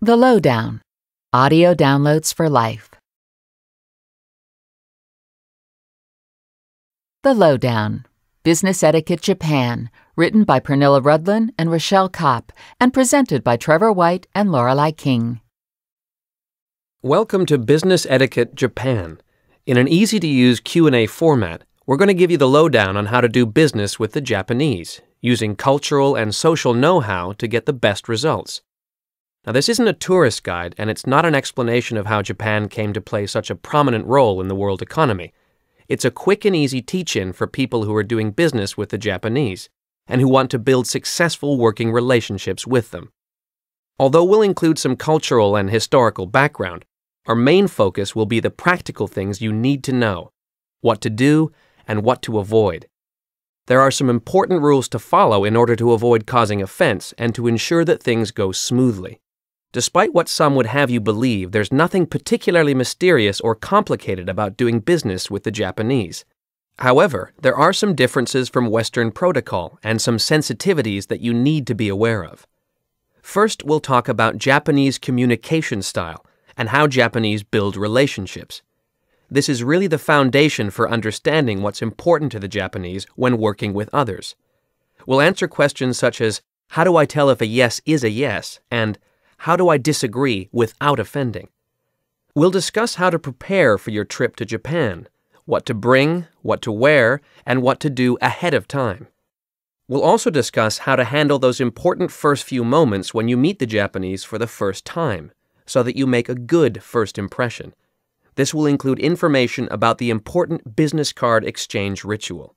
The Lowdown, audio downloads for life. The Lowdown, Business Etiquette Japan, written by Pernilla Rudlin and Rochelle Kopp, and presented by Trevor White and Lorelei King. Welcome to Business Etiquette Japan. In an easy-to-use Q&A format, we're going to give you the lowdown on how to do business with the Japanese, using cultural and social know-how to get the best results. Now, this isn't a tourist guide, and it's not an explanation of how Japan came to play such a prominent role in the world economy. It's a quick and easy teach-in for people who are doing business with the Japanese and who want to build successful working relationships with them. Although we'll include some cultural and historical background, our main focus will be the practical things you need to know, what to do and what to avoid. There are some important rules to follow in order to avoid causing offense and to ensure that things go smoothly. Despite what some would have you believe, there's nothing particularly mysterious or complicated about doing business with the Japanese. However, there are some differences from Western protocol and some sensitivities that you need to be aware of. First, we'll talk about Japanese communication style and how Japanese build relationships. This is really the foundation for understanding what's important to the Japanese when working with others. We'll answer questions such as, how do I tell if a yes is a yes? And how do I disagree without offending? We'll discuss how to prepare for your trip to Japan, what to bring, what to wear, and what to do ahead of time. We'll also discuss how to handle those important first few moments when you meet the Japanese for the first time, so that you make a good first impression. This will include information about the important business card exchange ritual.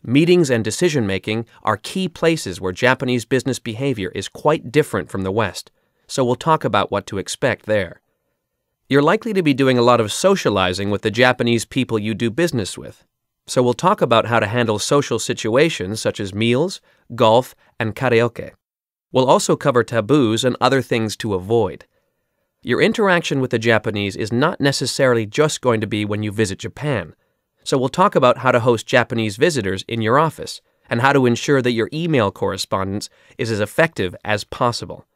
Meetings and decision-making are key places where Japanese business behavior is quite different from the West, so we'll talk about what to expect there. You're likely to be doing a lot of socializing with the Japanese people you do business with, so we'll talk about how to handle social situations such as meals, golf, and karaoke. We'll also cover taboos and other things to avoid. Your interaction with the Japanese is not necessarily just going to be when you visit Japan, so we'll talk about how to host Japanese visitors in your office and how to ensure that your email correspondence is as effective as possible.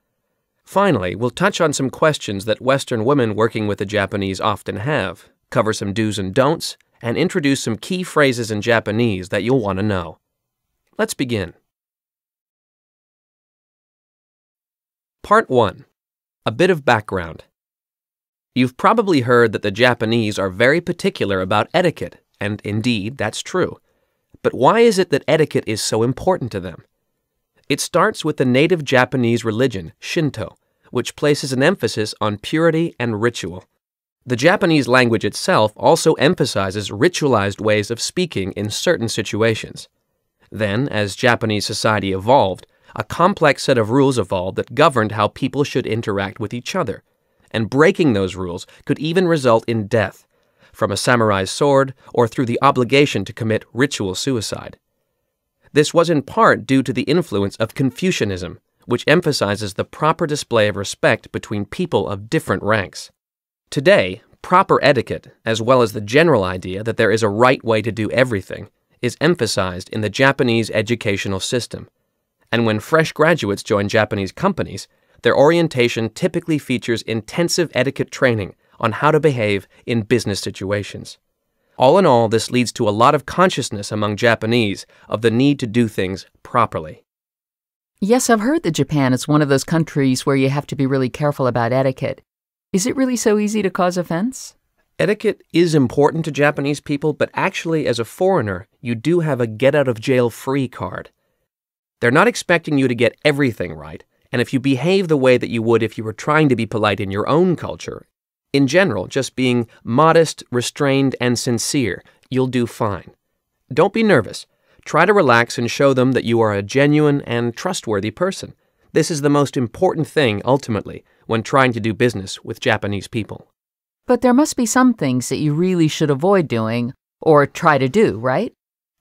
Finally, we'll touch on some questions that Western women working with the Japanese often have, cover some do's and don'ts, and introduce some key phrases in Japanese that you'll want to know. Let's begin. Part 1. A bit of background. You've probably heard that the Japanese are very particular about etiquette, and indeed, that's true. But why is it that etiquette is so important to them? It starts with the native Japanese religion, Shinto, which places an emphasis on purity and ritual. The Japanese language itself also emphasizes ritualized ways of speaking in certain situations. Then, as Japanese society evolved, a complex set of rules evolved that governed how people should interact with each other, and breaking those rules could even result in death, from a samurai's sword or through the obligation to commit ritual suicide. This was in part due to the influence of Confucianism, which emphasizes the proper display of respect between people of different ranks. Today, proper etiquette, as well as the general idea that there is a right way to do everything, is emphasized in the Japanese educational system. And when fresh graduates join Japanese companies, their orientation typically features intensive etiquette training on how to behave in business situations. All in all, this leads to a lot of consciousness among Japanese of the need to do things properly. Yes, I've heard that Japan is one of those countries where you have to be really careful about etiquette. Is it really so easy to cause offense? Etiquette is important to Japanese people, but actually, as a foreigner, you do have a get-out-of-jail-free card. They're not expecting you to get everything right, and if you behave the way that you would if you were trying to be polite in your own culture, in general, just being modest, restrained, and sincere, you'll do fine. Don't be nervous. Try to relax and show them that you are a genuine and trustworthy person. This is the most important thing, ultimately, when trying to do business with Japanese people. But there must be some things that you really should avoid doing, or try to do, right?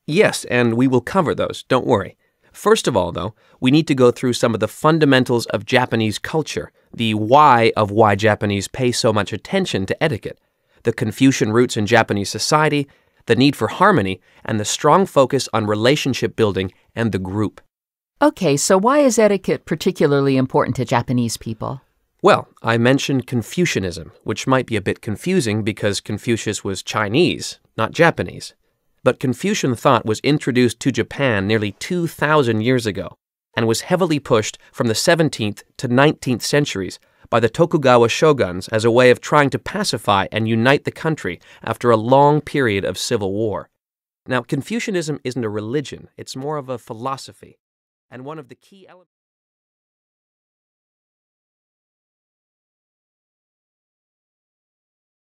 Yes, and we will cover those, don't worry. First of all, though, we need to go through some of the fundamentals of Japanese culture, the why of why Japanese pay so much attention to etiquette, the Confucian roots in Japanese society, the need for harmony, and the strong focus on relationship building and the group. Okay, so why is etiquette particularly important to Japanese people? Well, I mentioned Confucianism, which might be a bit confusing because Confucius was Chinese, not Japanese. But Confucian thought was introduced to Japan nearly 2,000 years ago and was heavily pushed from the 17th to 19th centuries by the Tokugawa shoguns as a way of trying to pacify and unite the country after a long period of civil war. Now, Confucianism isn't a religion, it's more of a philosophy, and one of the key elements